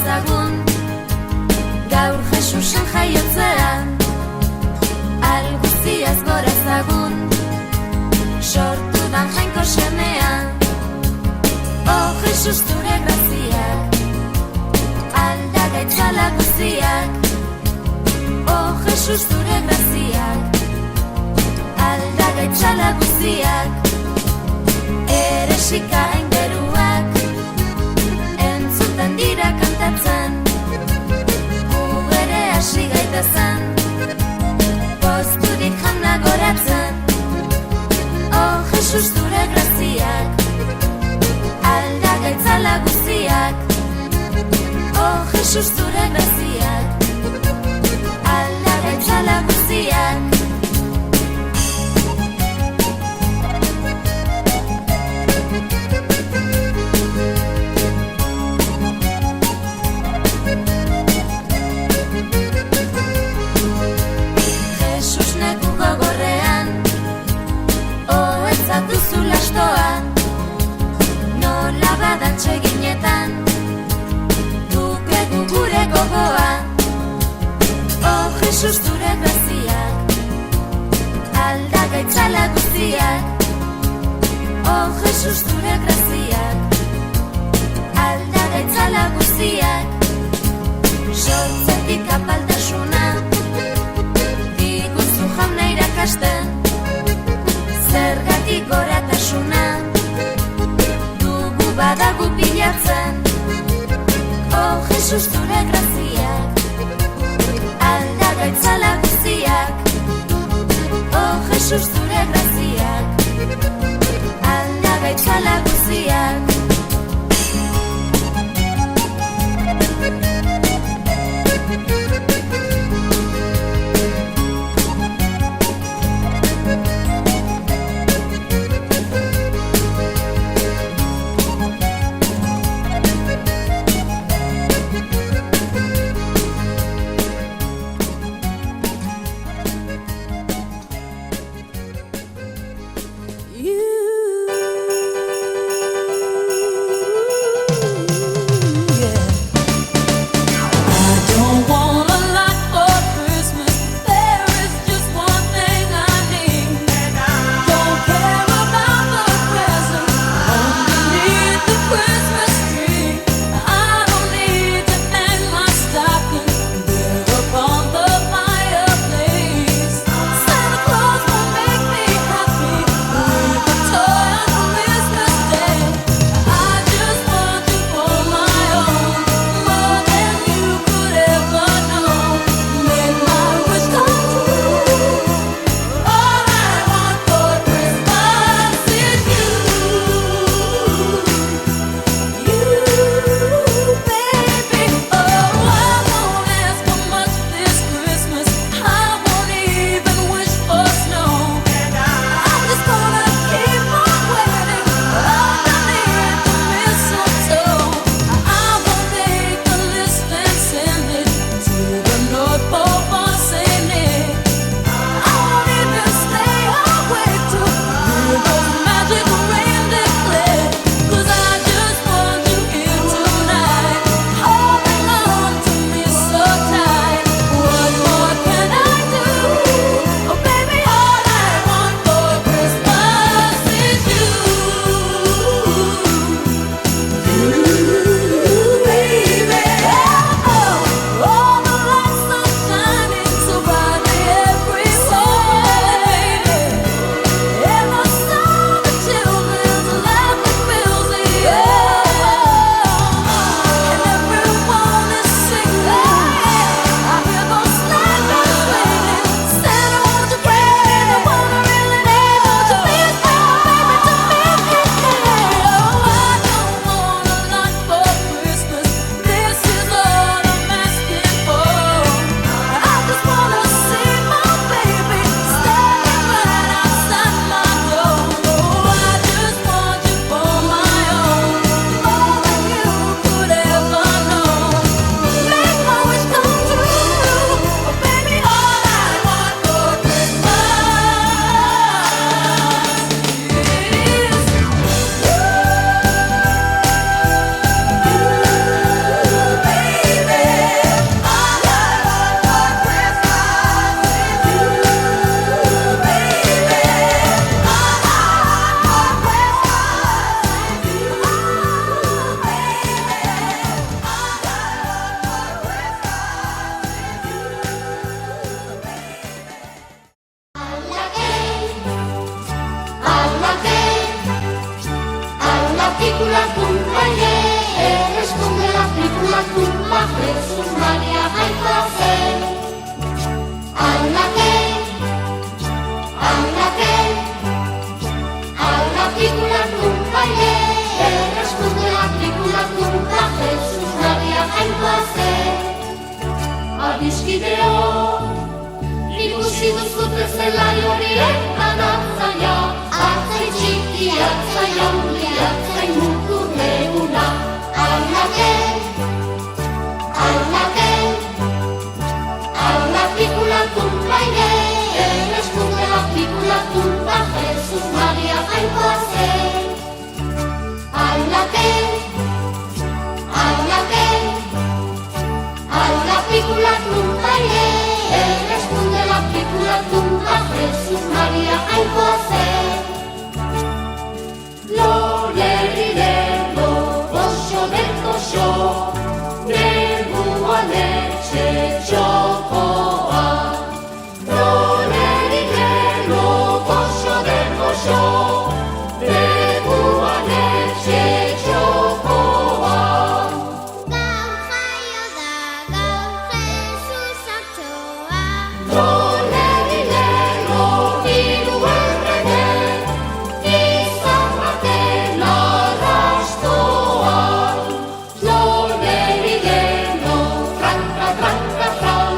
ezagun, gaur Jesusen jaiotzean, alguziaz gora ezagun, sortudan jainko semean. Oh, Jesus, zure graziak, aldagaitzala guztiak. Oh, Jesus, zure graziak, aldagaitzala guztiak. Eresika aingeruak entzuten dira kantatzen, gu ere hasi gaitezen, posturik jana goratzen. Oh, Jesus, zure graziak, aldagaitzala guztiak. Oh, Jesus, zure graziak, aldagaitzala guztiak. Jesus, negu gogorrean, oetzatuzu lastoan, nola badantxe ginetan, dukegu gure gogoan. Oh, Jesus, zure graziak, aldagaitzala guztiak. Oh, Jesus, zure graziak, aldagaitzala guztiak. Sortzetik apaltasuna diguzu jauna irakasten, zergatik goratasuna dugu badagu bilatzen. Oh, Jesus, zure graziak, aldagaitzala guztiak. Oh, Jesus, zure graziak, aldagaitzala guztiak. You adiskideok. Ikusi duzute zelai horiek anazaia, atzai txiki, atzai handi, atzai mutur leguna. Aldake, aldake, alda pikulatun baine, erreskundela pikulatun ba, Jesus Maria jainkoa zen. Aldake, aldake, alda pikulatun baine, erreskundela pikulatun ba, Jesus Maria jainkoa zen. Lo lerire, lo goxo del goxo, neguan etxe txokoa. Lo lerire, lo goxo del goxo, neguan etxe txokoa. Gaur jaio da, gaur Jesus hartxoa. Lo lerire, lo hiru errege, izan baten arrastoan. Lo lerire, lo tranka, tranka, tran,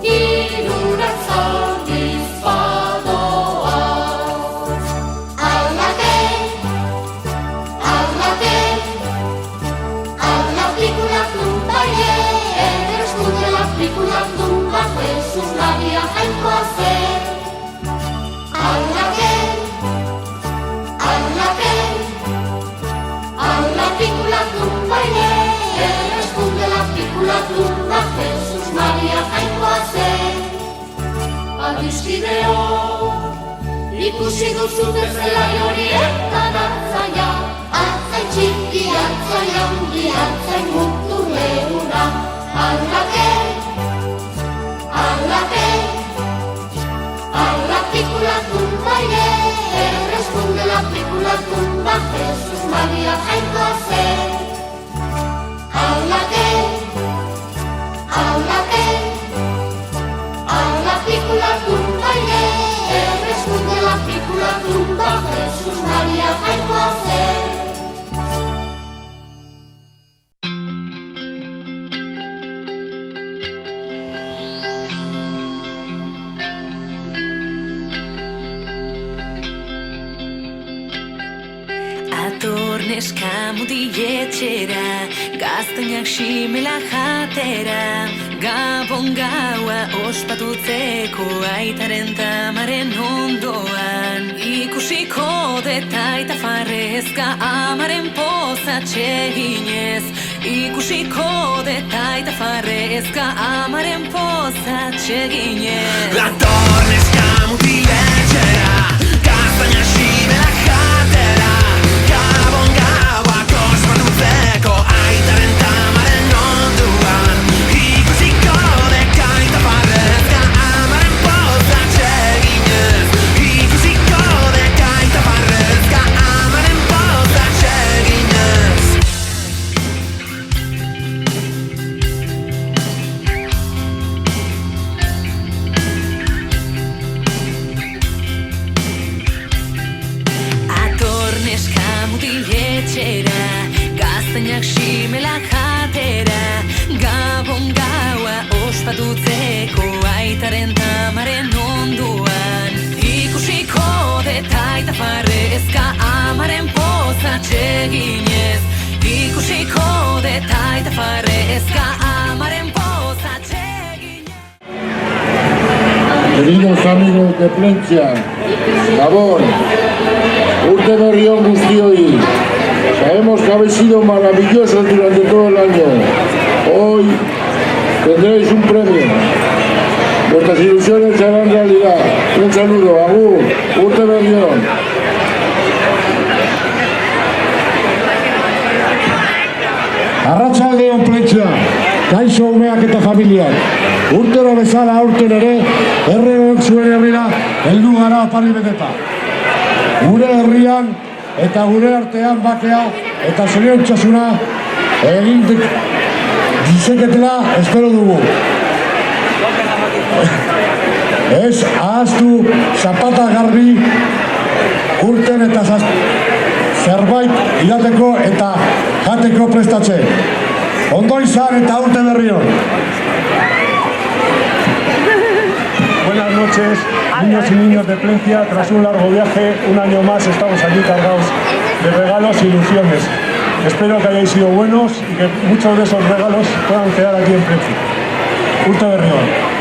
hirurak zaldiz badoan. Aldake, aldake, alda pikulatun baie, erreskundela pikulatun ba, Jesus Maria jainkoa zen. Aldake, aldake, alda pikulatun baie, erreskundela pikulatun ba, Jesus Maria jainkoa zen. Adiskideok, ikusi duzute zelai horiek anazaia, atzai txiki, atzai handi, atzai mutur leguna. Aldake, aldake, alda pikulatun baine, erreskundela pikulatun ba, Jesus Maria jainkoa zen. Aldake, aldake, alda pikulatun baine, erreskundela pikulatun ba, Jesus Maria jainkoa zen. Ator neska mutiletxera, gaztainak simela jatera. Gabon gaua ospatutzeko aitaren tamaren ondoan. Ikusiko detaita farrezka amaren pozatxe ginez. Ikusiko detaita farrezka amaren pozatxe ginez. Ator neska mutiletxera, gaztainak simela jatera. Gabon gauak ospatutzeko aitaren tamaren ondoan. Ikusiko detaita farrezka amaren pozatxe ginez. Ikusiko detaita farrezka amaren pozatxe ginez. Ator neska mutiletxera, gaztainak simela jatera. Gabon gaua ospatutzeko aitaren tamaren ondoan. Ikusiko detaita farrezka amaren pozatxe ginez. Ikusiko detaita farrezka amaren pozatxe ginez. Queridos amigos de Plentzia, Gabon, urte berri on guztioi. Sabemos que habéis sido maravillosos durante todo el año. Hoy tendréis un premio. Vuestras ilusiones se harán realidad. Un saludo, agur, urte berri on. Arratsaldeon Plentzia, kaixo umeak eta familiak. Urtero bezala aurten ere, herreon zuen herrira, heldu gara apari beteta. Gure herrian eta gure artean bakea eta zoriontasuna egin dizeketela espero dugu. Ez ahaztu zapata garbi urten eta zerbait idateko eta jateko prestatze. Ondo izan eta urte berri hon. noches, niños y niñas de Plencia. Tras un largo viaje, un año más estamos aquí cargados de regalos e ilusiones. Espero que hayáis sido buenos y que muchos de esos regalos puedan quedar aquí en Plencia. Urte Berrión.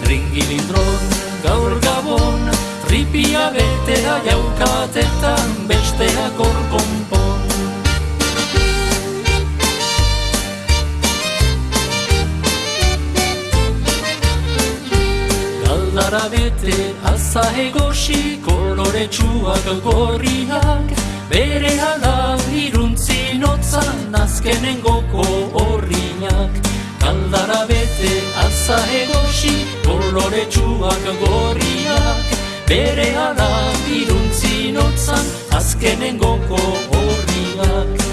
Ringilindron gaur gabon, tripia betea jaukatetan bestea korkonpon. Galdara bete aza egosi koloretsuak gorriak, bere hala iruntzi notzan azkenengoko horriak. Galdara bete aza egosi koloretsuak gorriak, bere hala iruntzi notzan azkenengoko horriak.